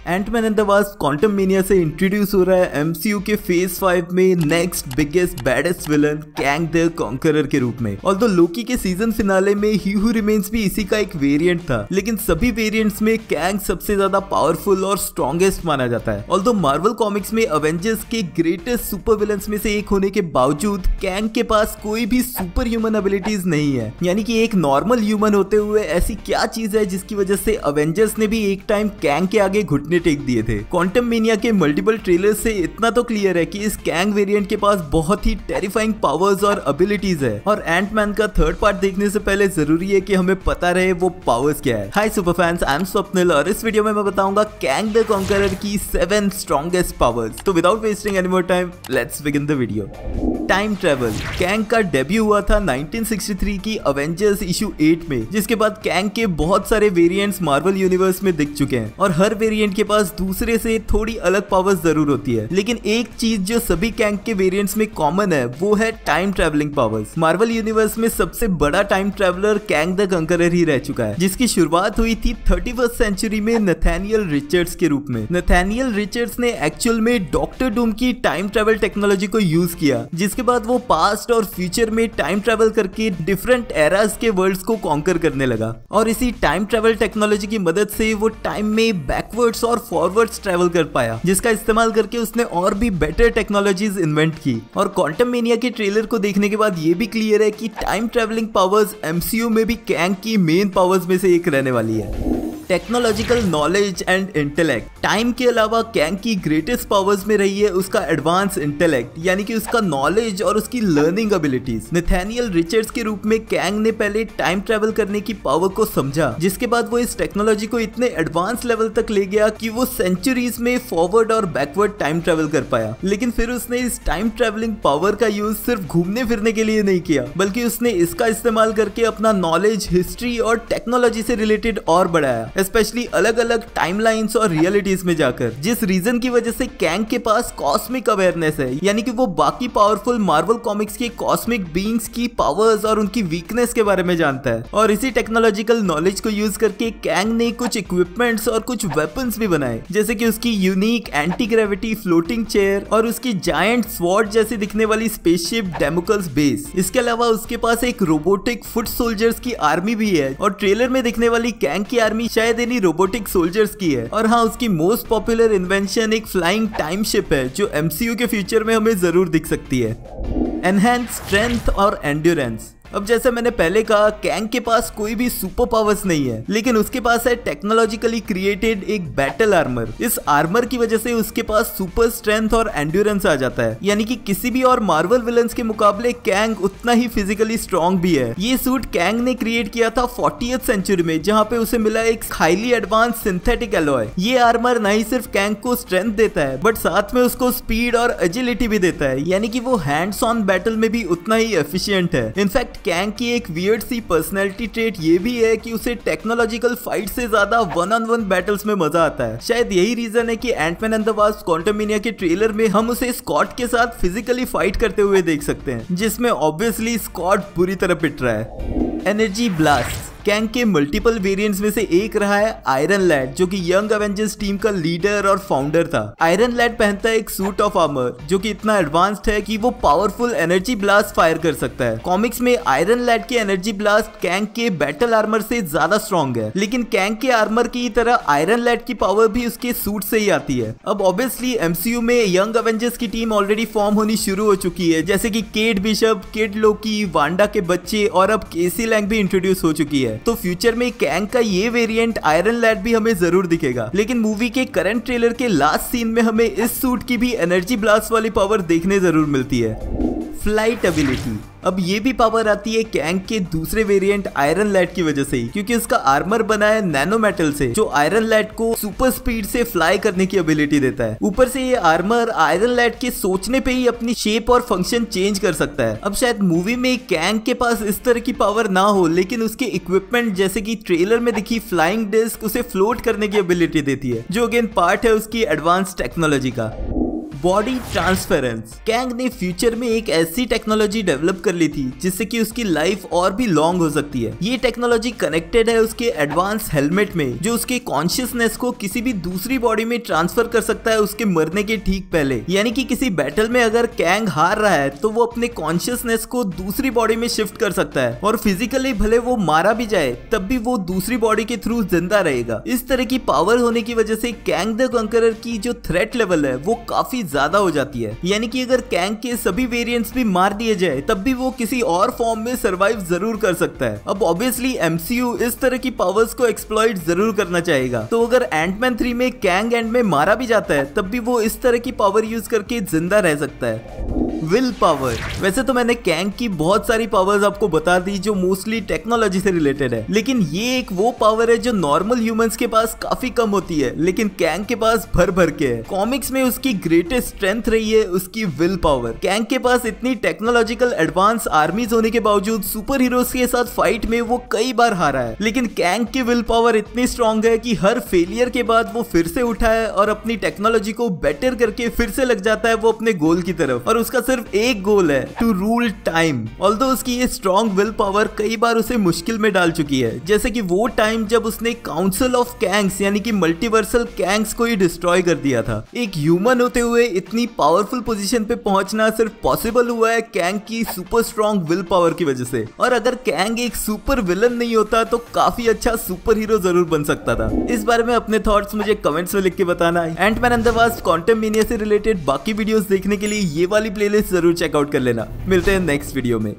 Ant-Man and the Wasp Quantumania से introduce हो रहा है एमसीयू के फेज 5 में next biggest baddest villain Kang the Conqueror के रूप में। ऑल्दो लोकी के सीजन फिनाले में ही हू रिमेन्स भी इसी का एक वेरिएंट था, लेकिन सभी वेरिएंट्स में कैंग सबसे ज्यादा पावरफुल और स्ट्रॉन्गेस्ट माना जाता है। ऑल्दो मार्वल कॉमिक्स में अवेंजर्स के ग्रेटेस्ट सुपर विलन्स में से एक होने के बावजूद कैंग के पास कोई भी सुपर ह्यूमन एबिलिटीज नहीं है, यानी कि एक नॉर्मल ह्यूमन होते हुए ऐसी क्या चीज है जिसकी वजह से अवेंजर्स ने भी एक टाइम कैंग के आगे घुटने टेक दिए थे। क्वांटममेनिया के मल्टीपल ट्रेलर से इतना तो क्लियर है कि इस कैंग वेरिएंट के पास बहुत ही टेरिफाइंग पावर्स और एबिलिटीज है, और एंटमैन का थर्ड पार्ट देखने से पहले जरूरी है कि हमें पता रहे वो पावर्स क्या है। Hi super fans, I am Swapnil और इस वीडियो में मैं बताऊंगा कैंग द कॉन्करर की 7 स्ट्रॉन्गेस्ट पावर्स। तो without wasting any more time, let's begin the video. Time travel. Kang का डेब्यू हुआ था 1963 की अवेंजर्स इशू 8 में, जिसके बाद कैंग के बहुत सारे वेरिएंट्स मार्वल यूनिवर्स में दिख चुके हैं और हर वेरिएंट के पास दूसरे से थोड़ी अलग पावर्स जरूर होती है, लेकिन एक चीज जो सभी कैंग के वेरिएंट्स में कॉमन है वो है time travelling powers. Marvel universe में सबसे बड़ा time traveller Kang the Conqueror ही रह चुका है, जिसकी शुरुआत हुई थी 31st सेंचुरी में नथानियल रिचर्ड्स के रूप में। नथानियल रिचर्ड्स ने एक्चुअल में डॉक्टर डूम की टाइम ट्रेवल टेक्नोलॉजी को यूज किया, जिसके बाद वो पास्ट और फ्यूचर में टाइम ट्रेवल करके डिफरेंट एरास के वर्ल्ड्स को कॉन्कर करने लगा, और इसी टाइम ट्रेवल टेक्नोलॉजी की मदद से वो टाइम में बैकवर्ड्स और फॉरवर्ड्स ट्रेवल कर पाया, जिसका इस्तेमाल करके उसने और भी बेटर टेक्नोलॉजीज इन्वेंट की। और क्वांटममेनिया के ट्रेलर को देखने के बाद ये भी क्लियर है कि टाइम ट्रेवलिंग पावर्स एमसीयू में भी कैंग की मेन पावर्स में से एक रहने वाली है। Technological knowledge and intellect. Time के अलावा कैंग की ग्रेटेस्ट पावर्स में रही है उसका एडवांस इंटेलेक्ट, यानी कि उसका नॉलेज और उसकी लर्निंग एबिलिटीज। नथानियल रिचर्ड्स के रूप में कैंग ने पहले टाइम ट्रेवल करने की पावर को समझा, जिसके बाद वो इस टेक्नोलॉजी को इतने एडवांस लेवल तक ले गया कि वो सेंचुरीज में फॉरवर्ड और बैकवर्ड टाइम ट्रेवल कर पाया। लेकिन फिर उसने इस टाइम ट्रेवलिंग पावर का यूज सिर्फ घूमने फिरने के लिए नहीं किया, बल्कि उसने इसका इस्तेमाल करके अपना नॉलेज, हिस्ट्री और टेक्नोलॉजी से रिलेटेड और बढ़ाया, स्पेशली अलग अलग टाइमलाइंस और रियलिटीज में जाकर, जिस रीजन की वजह से कैंग के पास कॉस्मिक अवेयरनेस है, यानी कि वो बाकी पावरफुल मार्वल कॉमिक्स के कॉस्मिक बीइंग्स की पावर्स और उनकी वीकनेस के बारे में जानता है। और इसी टेक्नोलॉजिकल नॉलेज को यूज करके कैंग ने कुछ इक्विपमेंट्स और कुछ वेपन्स भी बनाए, जैसे कि उसकी unique anti gravity floating chair और उसकी जायंट स्वॉर्ड जैसी दिखने वाली स्पेसशिप डेमोकल्स बेस। इसके अलावा उसके पास एक रोबोटिक फुट सोल्जर्स की आर्मी भी है, और ट्रेलर में दिखने वाली कैंग की आर्मी शायद रोबोटिक सोल्जर्स की है। और हाँ, उसकी मोस्ट पॉपुलर इन्वेंशन एक फ्लाइंग टाइम शिप है, जो एमसीयू के फ्यूचर में हमें जरूर दिख सकती है। एनहांस स्ट्रेंथ और एंड्योरेंस। अब जैसे मैंने पहले कहा, कैंग के पास कोई भी सुपर पावर्स नहीं है, लेकिन उसके पास है टेक्नोलॉजिकली क्रिएटेड एक बैटल आर्मर। इस आर्मर की वजह से उसके पास सुपर स्ट्रेंथ और एंड्योरेंस आ जाता है, यानी कि किसी भी और मार्वल विलन्स के मुकाबले कैंग उतना ही फिजिकली स्ट्रॉन्ग भी है। ये सूट कैंग ने क्रिएट किया था 40th सेंचुरी में, जहाँ पे उसे मिला एक हाईली एडवांस सिंथेटिक एलॉय। ये आर्मर न ही सिर्फ कैंग को स्ट्रेंथ देता है, बट साथ में उसको स्पीड और एजिलिटी भी देता है, यानी कि वो हैंड्स ऑन बैटल में भी उतना ही एफिशिएंट है। इनफैक्ट कैंग की एक वियर्ड सी पर्सनैलिटी ट्रेट ये भी है कि उसे टेक्नोलॉजिकल फाइट से ज्यादा वन ऑन वन बैटल्स में मजा आता है। शायद यही रीजन है कि Antman and the Wasp Quantumania के ट्रेलर में हम उसे स्कॉट के साथ फिजिकली फाइट करते हुए देख सकते हैं, जिसमें ऑब्वियसली स्कॉट बुरी तरह पिट रहा है। Energy blast. कैंग के मल्टीपल वेरिएंट्स में से एक रहा है आयरन लैड, जो कि यंग एवेंजर्स टीम का लीडर और फाउंडर था। आयरन लैड पहनता है एक सूट ऑफ आर्मर जो कि इतना एडवांस्ड है कि वो पावरफुल एनर्जी ब्लास्ट फायर कर सकता है। कॉमिक्स में आयरन लैड की एनर्जी ब्लास्ट कैंग के बैटल आर्मर से ज्यादा स्ट्रॉन्ग है, लेकिन कैंग के आर्मर की तरह आयरन लैड की पावर भी उसके सूट से ही आती है। अब ऑब्वियसली एमसीयू में यंग एवेंजर्स की टीम ऑलरेडी फॉर्म होनी शुरू हो चुकी है, जैसे कि केट बिशप, किड लोकी, वांडा के बच्चे और अब केसी लैंग भी इंट्रोड्यूस हो चुकी है। तो फ्यूचर में कैंग का ये वेरिएंट आयरन लैड भी हमें जरूर दिखेगा, लेकिन मूवी के करंट ट्रेलर के लास्ट सीन में हमें इस सूट की भी एनर्जी ब्लास्ट वाली पावर देखने जरूर मिलती है। Flight ability. अब ये भी पावर आती है कैंग के दूसरे वेरिएंट आयरन लैड की वजह से ही, क्योंकि उसका आर्मर बना है नैनो मेटल से, जो आयरन लैड को सुपर स्पीड से फ्लाई करने की एबिलिटी देता है। ऊपर से ये आर्मर आयरन लैड के सोचने पे ही अपनी शेप और फंक्शन चेंज कर सकता है। अब शायद मूवी में कैंग के पास इस तरह की पावर ना हो, लेकिन उसके इक्विपमेंट जैसे कि ट्रेलर में दिखी फ्लाइंग डिस्क उसे फ्लोट करने की एबिलिटी देती है, जो अगेन पार्ट है उसकी एडवांस टेक्नोलॉजी का। Body transference. कैंग ने फ्यूचर में एक ऐसी टेक्नोलॉजी डेवलप कर ली थी जिससे कि उसकी लाइफ और भी लॉन्ग हो सकती है। ये टेक्नोलॉजी कनेक्टेड है उसके एडवांस हेलमेट में, जो उसके कॉन्शियसनेस को किसी भी दूसरी बॉडी में ट्रांसफर कर सकता है उसके मरने के ठीक पहले। यानी कि किसी बैटल में अगर कैंग हार रहा है तो वो अपने कॉन्शियसनेस को दूसरी बॉडी में शिफ्ट कर सकता है और फिजिकली भले वो मारा भी जाए तब भी वो दूसरी बॉडी के थ्रू जिंदा रहेगा। इस तरह की पावर होने की वजह से कैंग द कॉन्करर की जो थ्रेट लेवल है वो काफी ज्यादा हो जाती है। यानी कि अगर कैंग के सभी वेरिएंट्स भी मार दिए जाए तब भी वो किसी और फॉर्म में सरवाइव जरूर कर सकता है। अब ऑब्वियसली एमसीयू इस तरह की पावर्स को एक्सप्लॉइट जरूर करना चाहेगा, तो अगर एंटमैन 3 में कैंग एंड में मारा भी जाता है तब भी वो इस तरह की पावर यूज करके जिंदा रह सकता है। Will power. वैसे तो मैंने कैंग की बहुत सारी पावर्स आपको बता दी जो मोस्टली टेक्नोलॉजी से रिलेटेड है, लेकिन ये एक वो पावर है जो नॉर्मल ह्यूमंस के पास काफी कम होती है, लेकिन कैंग के पास भर भर के है। कॉमिक्स में उसकी ग्रेटेस्ट स्ट्रेंथ रही है उसकी विल पावर। कैंग के पास इतनी टेक्नोलॉजिकल एडवांस आर्मीज होने के बावजूद सुपर हीरोज के साथ फाइट में वो कई बार हारा है, लेकिन कैंग की विल पावर इतनी स्ट्रॉन्ग है कि हर फेलियर के बाद वो फिर से उठा है और अपनी टेक्नोलॉजी को बेटर करके फिर से लग जाता है वो अपने गोल की तरफ। और उसका सिर्फ एक गोल है, टू रूल टाइम। ऑल्दो उसकी ये स्ट्रॉन्ग विल पावर कई बार उसे मुश्किल में डाल चुकी है, जैसे कि वो टाइम जब उसने काउंसिल ऑफ कैंग्स यानी कि मल्टीवर्सल कैंग्स को ही डिस्ट्रॉय कर दिया था। एक ह्यूमन होते हुए इतनी पावरफुल पोजीशन पे पहुंचना सिर्फ पॉसिबल हुआ है कैंग की सुपर स्ट्रॉन्ग विल पावर की वजह से। और अगर कैंग एक सुपर विलन नहीं होता तो काफी अच्छा सुपर हीरो जरूर बन सकता था। इस बारे में अपने थॉट्स मुझे कमेंट्स में लिख के बताना। Antman and the Wasp Quantumania से रिलेटेड बाकी वीडियोस देखने के लिए ये वाली प्लेलिस्ट जरूर चेकआउट कर लेना। मिलते हैं नेक्स्ट वीडियो में।